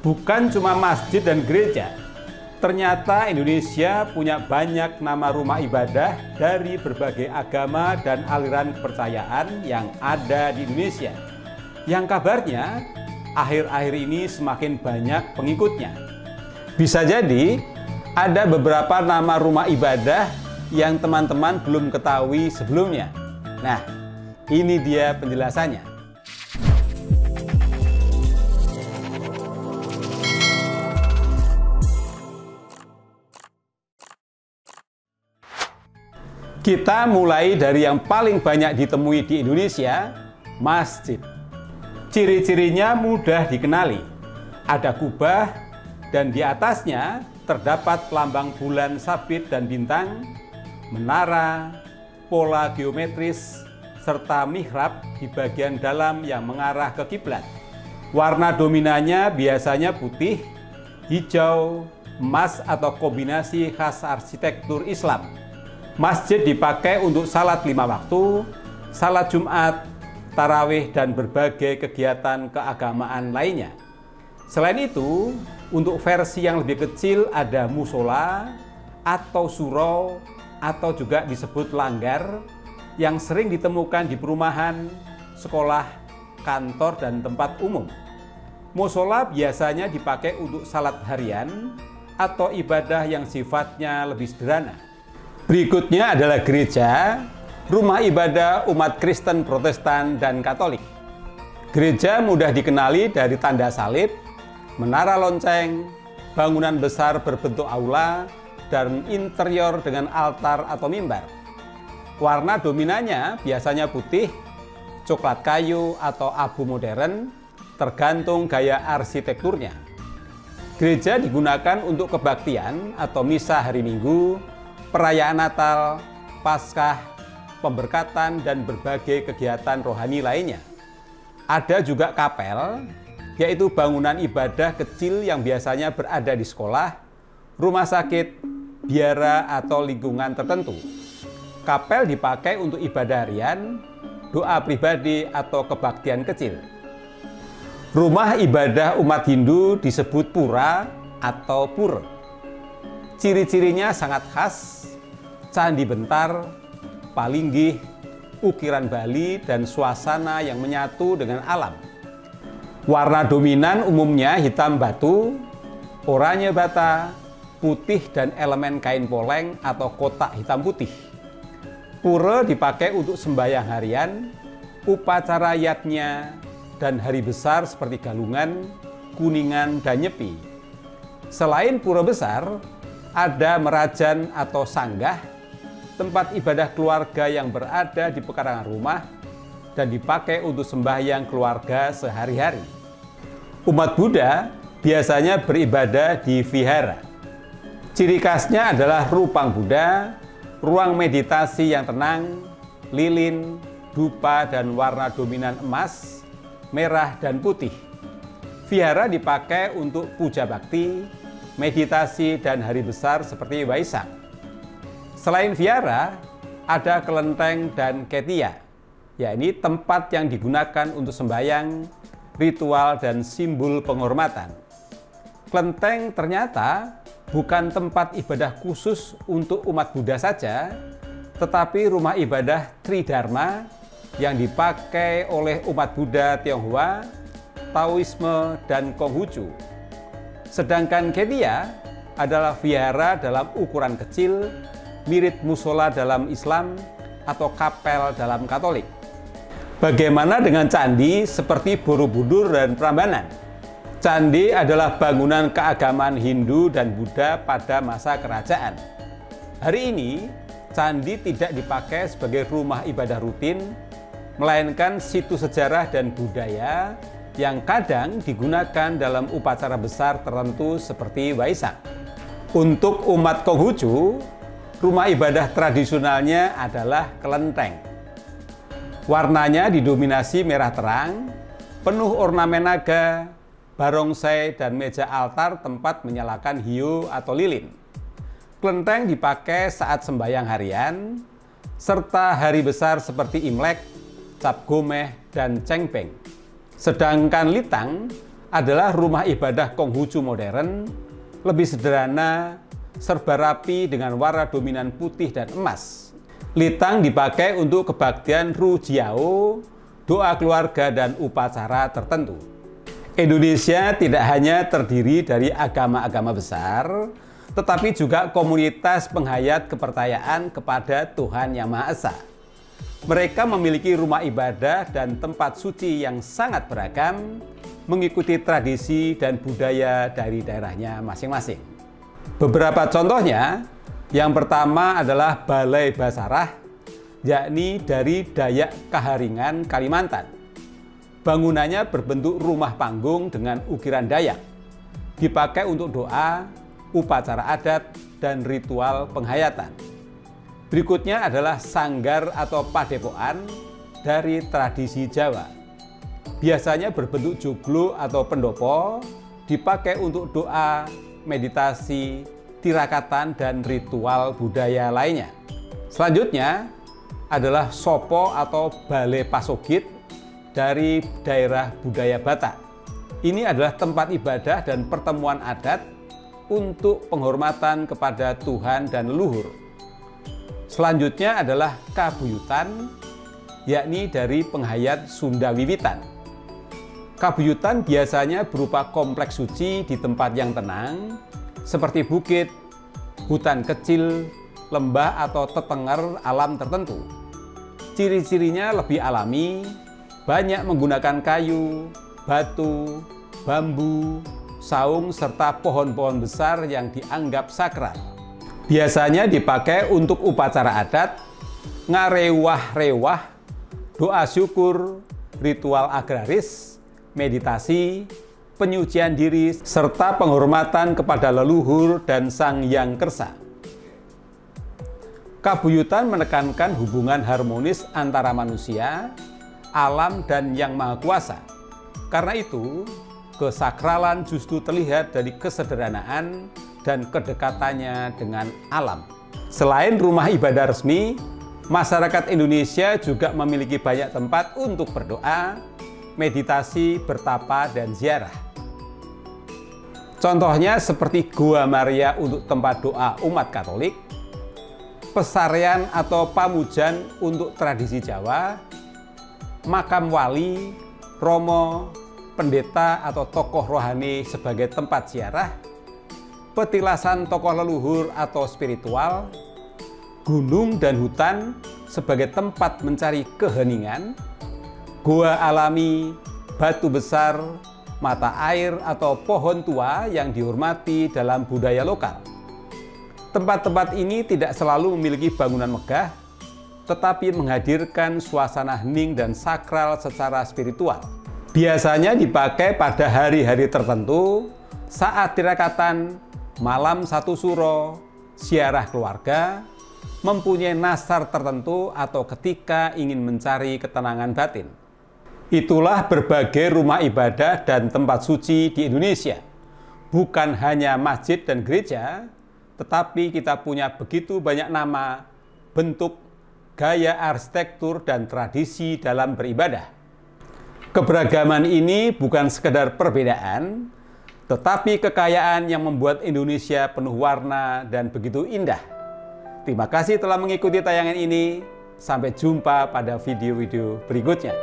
Bukan cuma masjid dan gereja, ternyata Indonesia punya banyak nama rumah ibadah dari berbagai agama dan aliran kepercayaan yang ada di Indonesia. Yang kabarnya, akhir-akhir ini semakin banyak pengikutnya. Bisa jadi, ada beberapa nama rumah ibadah yang teman-teman belum ketahui sebelumnya. Nah, ini dia penjelasannya. Kita mulai dari yang paling banyak ditemui di Indonesia, masjid. Ciri-cirinya mudah dikenali. Ada kubah dan di atasnya terdapat lambang bulan sabit dan bintang, menara, pola geometris, serta mihrab di bagian dalam yang mengarah ke kiblat. Warna dominannya biasanya putih, hijau, emas atau kombinasi khas arsitektur Islam. Masjid dipakai untuk salat 5 waktu, salat Jumat, tarawih, dan berbagai kegiatan keagamaan lainnya. Selain itu, untuk versi yang lebih kecil ada musola atau surau atau juga disebut langgar yang sering ditemukan di perumahan, sekolah, kantor, dan tempat umum. Musola biasanya dipakai untuk salat harian atau ibadah yang sifatnya lebih sederhana. Berikutnya adalah gereja, rumah ibadah umat Kristen, Protestan, dan Katolik. Gereja mudah dikenali dari tanda salib, menara lonceng, bangunan besar berbentuk aula, dan interior dengan altar atau mimbar. Warna dominannya biasanya putih, coklat kayu, atau abu modern, tergantung gaya arsitekturnya. Gereja digunakan untuk kebaktian atau misa hari Minggu, perayaan Natal, Paskah, pemberkatan, dan berbagai kegiatan rohani lainnya. Ada juga kapel, yaitu bangunan ibadah kecil yang biasanya berada di sekolah, rumah sakit, biara, atau lingkungan tertentu. Kapel dipakai untuk ibadah harian, doa pribadi, atau kebaktian kecil. Rumah ibadah umat Hindu disebut pura atau pura. Ciri-cirinya sangat khas, candi bentar, palinggih, ukiran Bali, dan suasana yang menyatu dengan alam. Warna dominan umumnya hitam batu, oranye bata, putih, dan elemen kain poleng atau kotak hitam putih. Pura dipakai untuk sembahyang harian, upacara yatnya, dan hari besar seperti Galungan, Kuningan, dan Nyepi. Selain pura besar, ada merajan atau sanggah, tempat ibadah keluarga yang berada di pekarangan rumah dan dipakai untuk sembahyang keluarga sehari-hari. Umat Buddha biasanya beribadah di vihara. Ciri khasnya adalah rupang Buddha, ruang meditasi yang tenang, lilin, dupa, dan warna dominan emas, merah, dan putih. Vihara dipakai untuk puja bakti, meditasi, dan hari besar seperti Waisak. Selain vihara, ada kelenteng dan ketia, yakni tempat yang digunakan untuk sembahyang, ritual, dan simbol penghormatan. Kelenteng ternyata bukan tempat ibadah khusus untuk umat Buddha saja, tetapi rumah ibadah Tridharma yang dipakai oleh umat Buddha Tionghoa, Taoisme, dan Konghucu. Sedangkan ketia adalah vihara dalam ukuran kecil, mirip musola dalam Islam atau kapel dalam Katolik. Bagaimana dengan candi seperti Borobudur dan Prambanan? Candi adalah bangunan keagamaan Hindu dan Buddha pada masa kerajaan. Hari ini, candi tidak dipakai sebagai rumah ibadah rutin, melainkan situs sejarah dan budaya yang kadang digunakan dalam upacara besar tertentu seperti Waisak. Untuk umat Konghucu, rumah ibadah tradisionalnya adalah kelenteng. Warnanya didominasi merah terang, penuh ornamen naga, barongsai, dan meja altar tempat menyalakan hiu atau lilin. Kelenteng dipakai saat sembahyang harian, serta hari besar seperti Imlek, Cap Gomeh, dan Cengpeng. Sedangkan litang adalah rumah ibadah Konghucu modern, lebih sederhana, serba rapi dengan warna dominan putih dan emas. Litang dipakai untuk kebaktian Rujiao, doa keluarga dan upacara tertentu. Indonesia tidak hanya terdiri dari agama-agama besar, tetapi juga komunitas penghayat kepercayaan kepada Tuhan Yang Maha Esa. Mereka memiliki rumah ibadah dan tempat suci yang sangat beragam, mengikuti tradisi dan budaya dari daerahnya masing-masing. Beberapa contohnya, yang pertama adalah Balai Basarah, yakni dari Dayak Kaharingan, Kalimantan. Bangunannya berbentuk rumah panggung dengan ukiran Dayak, dipakai untuk doa, upacara adat, dan ritual penghayatan. Berikutnya adalah sanggar atau padepokan dari tradisi Jawa. Biasanya berbentuk joglo atau pendopo, dipakai untuk doa, meditasi, tirakatan, dan ritual budaya lainnya. Selanjutnya adalah sopo atau balai pasogit dari daerah budaya Batak. Ini adalah tempat ibadah dan pertemuan adat untuk penghormatan kepada Tuhan dan leluhur. Selanjutnya adalah kabuyutan, yakni dari penghayat Sunda Wiwitan. Kabuyutan biasanya berupa kompleks suci di tempat yang tenang, seperti bukit, hutan kecil, lembah atau tetenger alam tertentu. Ciri-cirinya lebih alami, banyak menggunakan kayu, batu, bambu, saung, serta pohon-pohon besar yang dianggap sakral. Biasanya dipakai untuk upacara adat, ngarewah-rewah, doa syukur, ritual agraris, meditasi, penyucian diri, serta penghormatan kepada leluhur dan Sang Hyang Kersa. Kabuyutan menekankan hubungan harmonis antara manusia, alam, dan Yang Maha Kuasa. Karena itu, kesakralan justru terlihat dari kesederhanaan dan kedekatannya dengan alam. Selain rumah ibadah resmi, masyarakat Indonesia juga memiliki banyak tempat untuk berdoa, meditasi, bertapa, dan ziarah. Contohnya seperti Goa Maria untuk tempat doa umat Katolik, Pesarian atau Pamujan untuk tradisi Jawa, makam wali, romo, pendeta atau tokoh rohani sebagai tempat ziarah, petilasan tokoh leluhur atau spiritual, gunung dan hutan sebagai tempat mencari keheningan, goa alami, batu besar, mata air atau pohon tua yang dihormati dalam budaya lokal. Tempat-tempat ini tidak selalu memiliki bangunan megah, tetapi menghadirkan suasana hening dan sakral secara spiritual. Biasanya dipakai pada hari-hari tertentu, saat tirakatan, malam satu suro, ziarah keluarga, mempunyai nasar tertentu, atau ketika ingin mencari ketenangan batin. Itulah berbagai rumah ibadah dan tempat suci di Indonesia. Bukan hanya masjid dan gereja, tetapi kita punya begitu banyak nama, bentuk, gaya arsitektur, dan tradisi dalam beribadah. Keberagaman ini bukan sekedar perbedaan, tetapi kekayaan yang membuat Indonesia penuh warna dan begitu indah. Terima kasih telah mengikuti tayangan ini. Sampai jumpa pada video-video berikutnya.